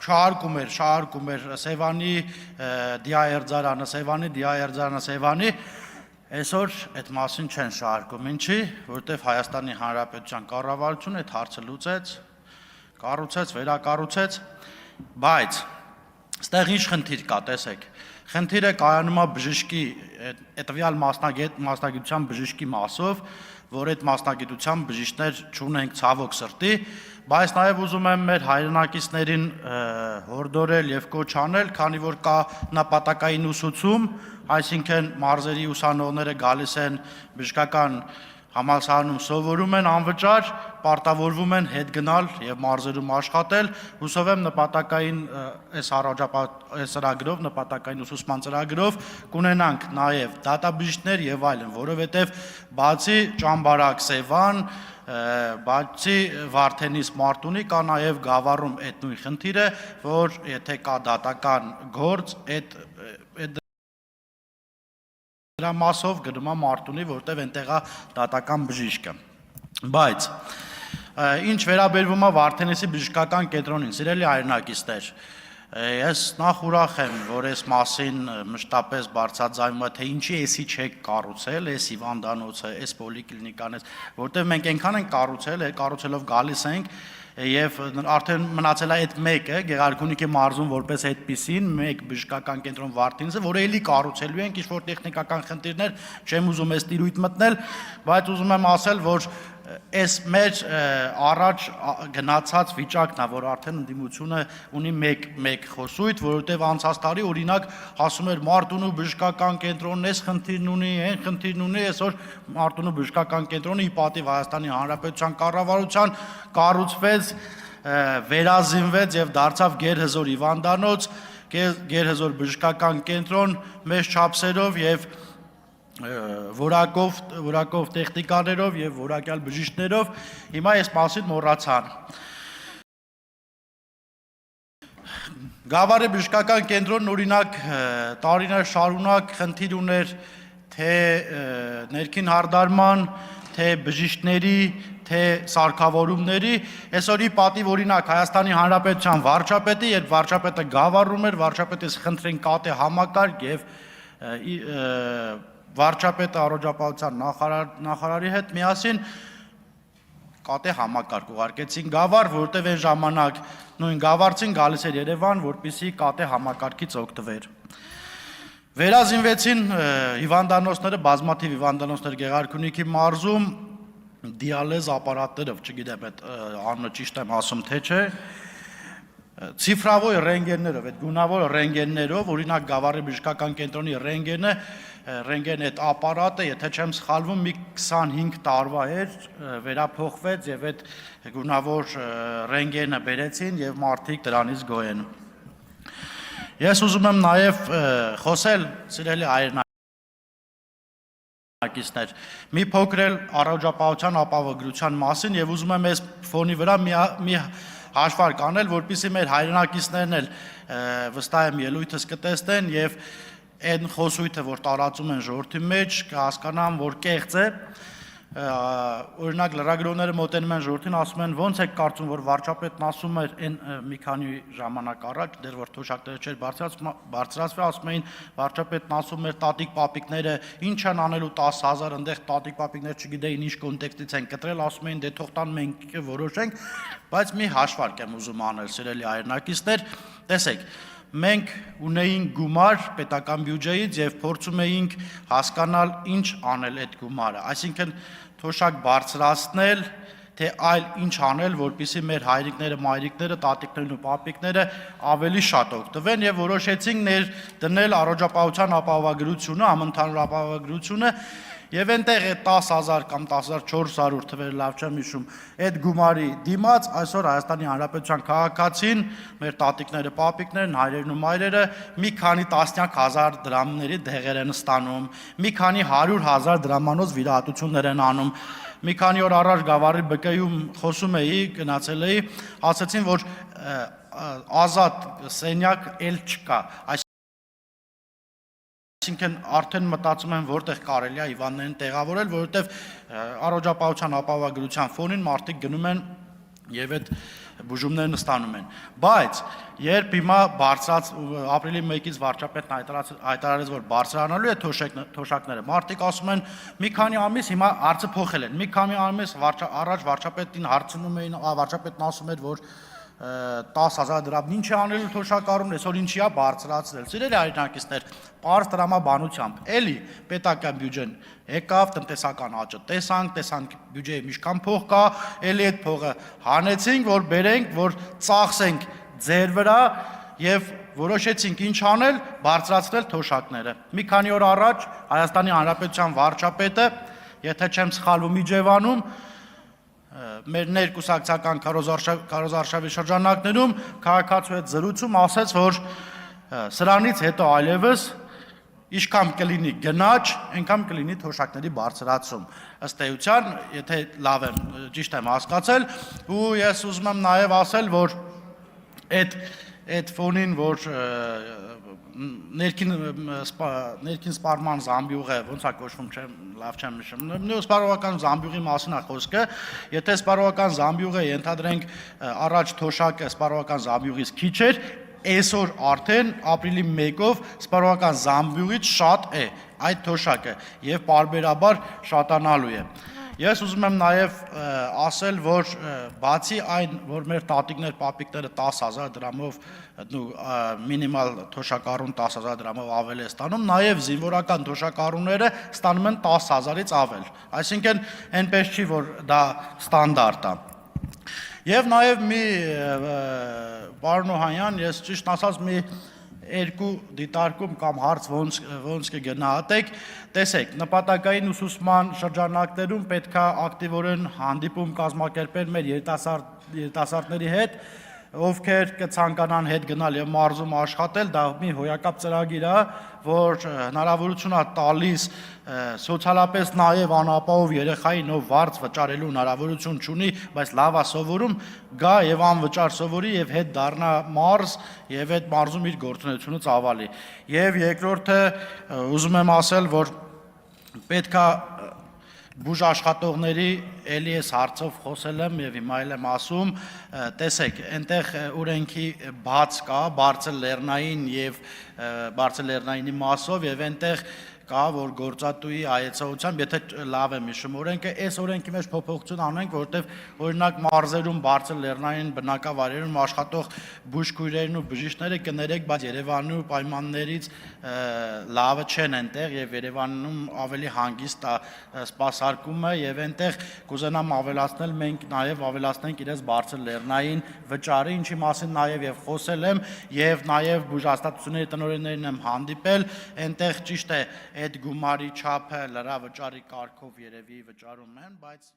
շահարկում էր Սևանի դիաերձարանը, Սևանի, այսօր այդ մասին չեն շահարկում, ինչի, որտեվ Հայաստանի Հանրապետության կառավարությունը այդ հարցը լուծեց, կառուցեց, վերակառուցեց, բայց ստեղ ինչ խնդիր կա, տեսեք, խնդիրը կայանում է բժշկի, տվյալ մասնագիտության բժշկի մասով, որ այդ մասնագիտության բժիշկներ չունենք ցավոք սրտի, բայց նաև ուզում եմ մեր հայրենակիցներին հորդորել եւ կոչ անել, քանի որ կա նպատակային ուսուցում, այսինքն մարզերի ուսանողները գալիս են բժշկական համալսարանում սովորում են անվճար, պարտավորվում են հետ գնալ եւ մարզերում աշխատել, հուսով եմ նպատակային այս ծրագրով, նպատակային ուսուցման ծրագրով կունենանք նաեւ դատաբժիշկներ եւ այլն, որովհետեւ բացի Ճամբարակ Սևան, բացի Վարդենիս Մարտունի կա նաև Գավառում այդ նույն խնդիրը, որ եթե կա դատական գործ, դրա մասով գնում է Մարտունի, որտեղ այնտեղ է դատական բժիշկը։ Բայց ինչ վերաբերվում է Վարդենիսի բժշկական կենտրոնին, սիրելի հայրենակիցներ, ես նախ ուրախ եմ, որ այս մասին մշտապես բարձրաձայնում է, թե ինչի էսի չեք կառուցել, էս հիվանդանոցը, էս պոլիկլինիկան, որտեղ մենք այնքան ենք կառուցելով գալիս ենք, եւ արդեն մնացել է այդ մեկը Գեղարքունիքի մարզում որպես այդպիսին մեկ բժշկական կենտրոն Վարդենիսը, որը էլի կառուցելու ենք, ինչ որ տեխնիկական խնդիրներ, չեմ ուզում այս տիրույթ մտնել, բայց ուզում եմ ասել, որ այս մեր առաջ գնացած վիճակն է, որ արդեն ընդդիմությունը ունի մեկ խոսույթ, որովհետև անցած տարի օրինակ ասում էր Մարտունու բժշկական կենտրոնն էս խնդիրն ունի, այն խնդիրն ունի, այսօր Մարտունու բժշկական կենտրոնը ի պատիվ Հայաստանի Հանրապետության կառավարության կառուցվեց, վերազինվեց եւ դարձավ գերհզոր հիվանդանոց, գերհզոր բժշկական կենտրոն մեծ չափսերով եւ որակով տեխնիկաներով եւ որակյալ բժիշկներով, հիմա այս մասին մոռացան։ Գավառի բժշկական կենտրոնն օրինակ տարիներ շարունակ խնդիր ուներ թե ներքին հարդարման, թե բժիշկների, թե սարքավորումների, այսօր ի պատիվ օրինակ Հայաստանի Հանրապետության վարչապետի, երբ վարչապետը Գավառում էր, վարչապետից խնդրին կատե համակարգ եւ վարչապետը առողջապահության նախարարի հետ միասին կատե համակարգ ուղարկեցին Գավառ, որտեղ այն ժամանակ նույն գավառցին գալիս էր Երևան, որպեսզի կատե համակարգից օգտվեր։ Վերազինվեցին հիվանդանոցները, բազմաթիվ հիվանդանոցներ Գեղարքունիքի մարզում դիալեզ ապարատներով, չգիտեմ այդ անունը ճիշտ եմ ասում թե չէ, ցիֆրավոր ռենտգեններով, այդ գունավոր ռենտգեններով, օրինակ Գավառի բժշկական կենտրոնի ռենտգեն այդ ապարատը, եթե չեմ սխալվում, մի 25 տարվա էր, վերափոխվեց եւ այդ գունավոր ռենտգենը բերեցին եւ մարդիկ դրանից գոհ են։ Ես ուզում եմ նաեւ խոսել, սիրելի հայրենակիցներ, մի փոքր էլ առողջապահության ապահովագրության մասին եւ ուզում եմ այս ֆոնի վրա մի հաշվարկ անել, որպեսզի մեր հայրենակիցներն էլ վստահ եմ ելույթս կտեսնեն եւ այն խոսույթը, որ տարածում են ժողովրդի մեջ, կհասկանան, որ կեղծ է, օրինակ լրագրողները մոտենում են ժողովրդին, ասում են ոնց եք կարծում, որ վարչապետն ասում էր այն մի քանի ժամանակ առաջ, դեռ որ թոշակները չէր բարձրացվել, ասում էին վարչապետն ասում էր տատիկ պապիկները ինչ են անելու 10,000 այնտեղ տատիկ պապիկներ չգիտեին ինչ կոնտեքստից են կտրել, ասում էին դե թող տան մենք որոշենք, բայց մի հաշվարկ եմ ուզում անել, սիրելի հայրենակիցներ, տեսեք, մենք ունեինք գումար պետական բյուջեից եւ փորձում էինք հասկանալ ինչ անել այդ գումարը, այսինքն թոշակ բարձրացնել, թե այլ ինչ անել, որպեսզի մեր հայրիկները, մայրիկները, տատիկներն ու պապիկները ավելի շատ օգտվեն եւ որոշեցինք դնել առողջապահության ապահովագրությունը, համընդհանուր ապահովագրությունը եւ այնտեղ այդ 10,000 կամ 10,400 թվեր լավ չեմ հիշում, այդ գումարի դիմաց այսօր Հայաստանի Հանրապետության քաղաքացին, մեր տատիկները, պապիկներն, հայրերն ու մայրերը մի քանի տասնյակ հազար դրամների դեղեր են ստանում, մի քանի 100,000 դրամանոց վիրահատություններ են անում։ Մի քանի օր առաջ Գավառի ԲԿ-ում խոսում էի, գնացել էի, ասացին, որ ազատ սենյակ էլ չկա, այսինքն արդեն մտածում են որտեղ կարելի է հիվանդներին տեղավորել, որովհետև առողջապահության ապահովագրության ֆոնին մարդիկ գնում են եւ այդ բուժումներն ստանում են, բայց երբ հիմա բարձրաց ապրիլի 1-ից վարչապետն հայտարարեց, որ բարձրանալու է թոշակները, մարդիկ ասում են մի քանի ամիս հիմա հարցը փոխել են, մի քանի ամիս առաջ վարչապետին հարցնում էին, վարչապետն ասում էր, որ 10,000 դրամ ինչ է անելու թոշակառուն, այսօր ինչի է բարձրացրել։ Սիրելի հայրենակիցներ, պարզ տրամաբանությամբ, էլի պետական բյուջեն եկավ, տնտեսական աճը տեսանք բյուջեի ինչքան փող կա, էլի այդ փողը հանեցինք, որ բերենք, որ ծախսենք ձեր վրա եւ որոշեցինք ինչ անել, բարձրացնել թոշակները։ Մի քանի օր առաջ Հայաստանի Հանրապետության վարչապետը, եթե չեմ սխալվում, Իջևանում մեր ներկուսակցական քարոզարշավի շրջանակներում քաղաքացու հետ զրույցում ասեց, որ սրանից հետո այլևս ինչքան կլինի գնաճ, այնքան կլինի թոշակների բարձրացում։ Ըստ էության, եթե լավ եմ, ճիշտ եմ հասկացել, ու ես ուզում եմ նաև ասել, որ այդ ֆոնին, որ ներքին սպառման զամբյուղը, ոնց է կոչվում, լավ չեմ նշում, սպառողական զամբյուղի մասին է խոսքը, եթե սպառողական զամբյուղը ենթադրենք առաջ թոշակը սպառողական զամբյուղից քիչ էր, այսօր արդեն ապրիլի 1-ով սպառողական զամբյուղից շատ է այդ թոշակը եւ պարբերաբար շատանալու է։ Ես ուզում եմ նաև ասել, որ բացի այն, որ մեր տատիկներ, պապիկները 10,000 դրամով մինիմալ թոշակառուն 10,000 դրամով ավել է ստանում, նաև զինվորական թոշակառունները ստանում են 10,000-ից ավել։ Այսինքն այնպես չի, որ դա ստանդարտ է։ Եվ նաև մի պարոն Օհանյան, ես ճիշտ ասած մի երկու դիտարկում կամ հարց ոնց կգնահատեք, տեսեք, նպատակային ուսուցման շրջանակներում պետք է ակտիվորեն հանդիպում կազմակերպել մեր երիտասարդների հետ, ովքեր կցանկանան հետ գնալ եւ մարզում աշխատել, դա մի հոյակապ ծրագիր է, որ հնարավորություն է տալիս սոցիալապես նաեւ անապահով երեխային, ով վարձ վճարելու հնարավորություն չունի, բայց լավ է սովորում, գա եւ անվճար սովորի եւ հետ դառնա մարզ եւ այդ մարզում իր գործունեությունը ծավալի։ Եվ երկրորդը ուզում եմ ասել, որ պետք է բուժ աշխատողների էլի այս հարցով խոսել եմ եւ հիմա էլ եմ ասում, տեսեք, այնտեղ օրենքի բաց կա բարձր լեռնային եւ բարձր լեռնայինի մասով եւ այնտեղ կա, որ գործատուի հայեցողությամբ, եթե լավ եմ հիշում օրենքը, այս օրենքի մեջ փոփոխություն անենք, որտեղ օրինակ մարզերում բարձր լեռնային բնակավայրերում աշխատող բուժքույրերն ու բժիշկները կներեք, բայց Երևանի պայմաններից լավը չեն այնտեղ եւ Երևանում ավելի հանգիստ է սպասարկումը եւ այնտեղ կուզենամ ավելացնել, մենք նաեւ ավելացնենք իրենց բարձր լեռնային վճարը, ինչի մասին նաեւ եւ խոսել եմ եւ նաեւ բուժհաստատությունների տնօրեններին եմ հանդիպել, այնտեղ ճիշտ է այդ գումարի չափը լրավճարի կարգով երևի վճարում են, բայց